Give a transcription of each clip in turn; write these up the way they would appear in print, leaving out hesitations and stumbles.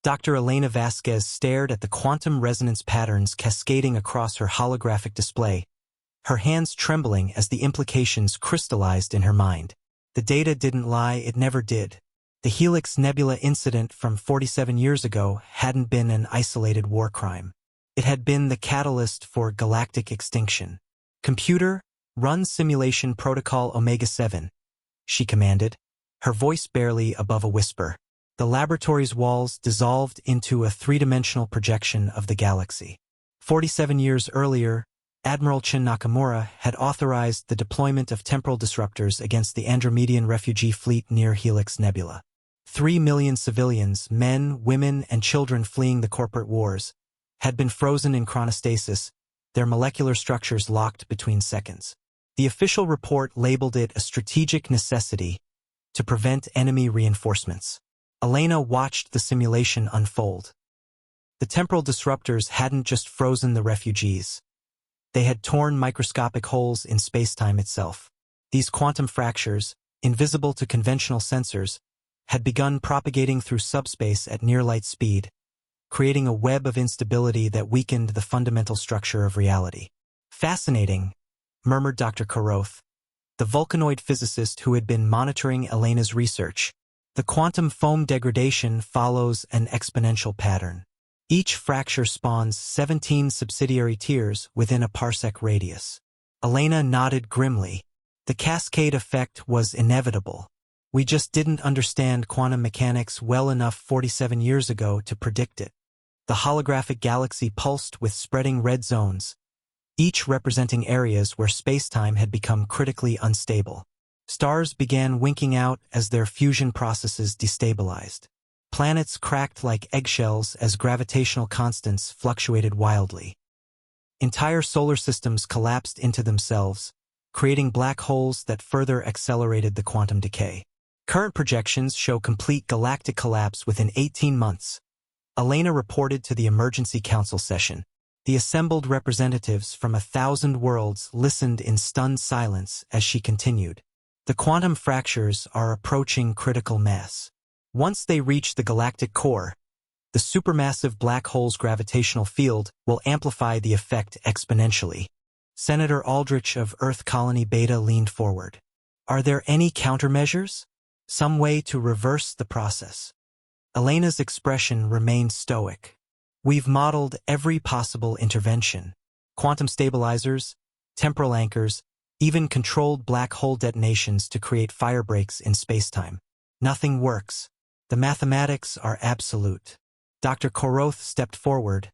Dr. Elena Vasquez stared at the quantum resonance patterns cascading across her holographic display, her hands trembling as the implications crystallized in her mind. The data didn't lie, it never did. The Helix Nebula incident from 47 years ago hadn't been an isolated war crime. It had been the catalyst for galactic extinction. "Computer, run simulation protocol Omega-7, she commanded, her voice barely above a whisper. The laboratory's walls dissolved into a three-dimensional projection of the galaxy. 47 years earlier, Admiral Chin Nakamura had authorized the deployment of temporal disruptors against the Andromedan refugee fleet near Helix Nebula. 3 million civilians, men, women, and children fleeing the corporate wars, had been frozen in chronostasis, their molecular structures locked between seconds. The official report labeled it a strategic necessity to prevent enemy reinforcements. Elena watched the simulation unfold. The temporal disruptors hadn't just frozen the refugees. They had torn microscopic holes in spacetime itself. These quantum fractures, invisible to conventional sensors, had begun propagating through subspace at near-light speed, creating a web of instability that weakened the fundamental structure of reality. "Fascinating," murmured Dr. Koroth, the Vulcanoid physicist who had been monitoring Elena's research. "The quantum foam degradation follows an exponential pattern. Each fracture spawns 17 subsidiary tears within a parsec radius." Elena nodded grimly. The cascade effect was inevitable. We just didn't understand quantum mechanics well enough 47 years ago to predict it. The holographic galaxy pulsed with spreading red zones, each representing areas where spacetime had become critically unstable. Stars began winking out as their fusion processes destabilized. Planets cracked like eggshells as gravitational constants fluctuated wildly. Entire solar systems collapsed into themselves, creating black holes that further accelerated the quantum decay. Current projections show complete galactic collapse within 18 months. Elena reported to the Emergency Council session. The assembled representatives from 1,000 worlds listened in stunned silence as she continued. "The quantum fractures are approaching critical mass. Once they reach the galactic core, the supermassive black hole's gravitational field will amplify the effect exponentially." Senator Aldrich of Earth Colony Beta leaned forward. "Are there any countermeasures? Some way to reverse the process?" Elena's expression remained stoic. "We've modeled every possible intervention. Quantum stabilizers, temporal anchors, even controlled black hole detonations to create firebreaks in spacetime. Nothing works. The mathematics are absolute." Dr. Koroth stepped forward,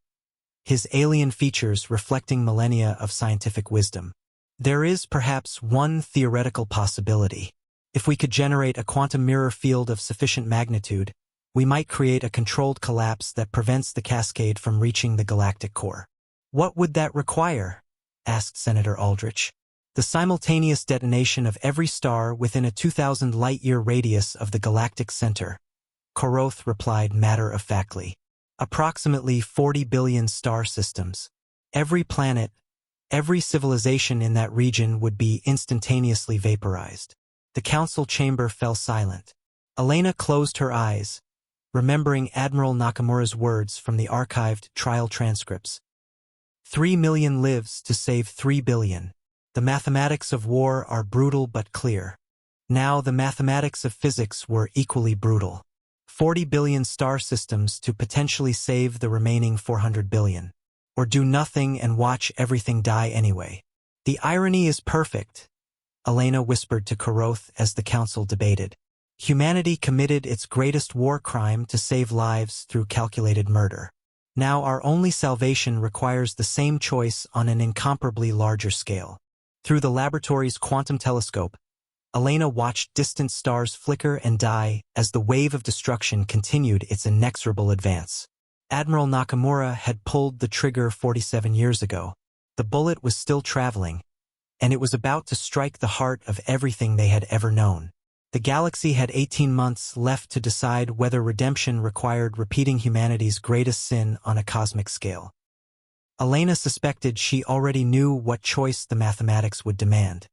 his alien features reflecting millennia of scientific wisdom. "There is perhaps one theoretical possibility. If we could generate a quantum mirror field of sufficient magnitude, we might create a controlled collapse that prevents the cascade from reaching the galactic core." "What would that require?" asked Senator Aldrich. "The simultaneous detonation of every star within a 2,000 light-year radius of the galactic center," Koroth replied matter-of-factly. "Approximately 40 billion star systems. Every planet, every civilization in that region would be instantaneously vaporized." The council chamber fell silent. Elena closed her eyes, remembering Admiral Nakamura's words from the archived trial transcripts. 3 million lives to save 3 billion. The mathematics of war are brutal but clear. Now the mathematics of physics were equally brutal. 40 billion star systems to potentially save the remaining 400 billion. Or do nothing and watch everything die anyway. "The irony is perfect," Elena whispered to Koroth as the council debated. "Humanity committed its greatest war crime to save lives through calculated murder. Now our only salvation requires the same choice on an incomparably larger scale." Through the laboratory's quantum telescope, Elena watched distant stars flicker and die as the wave of destruction continued its inexorable advance. Admiral Nakamura had pulled the trigger 47 years ago. The bullet was still traveling, and it was about to strike the heart of everything they had ever known. The galaxy had 18 months left to decide whether redemption required repeating humanity's greatest sin on a cosmic scale. Elena suspected she already knew what choice the mathematics would demand.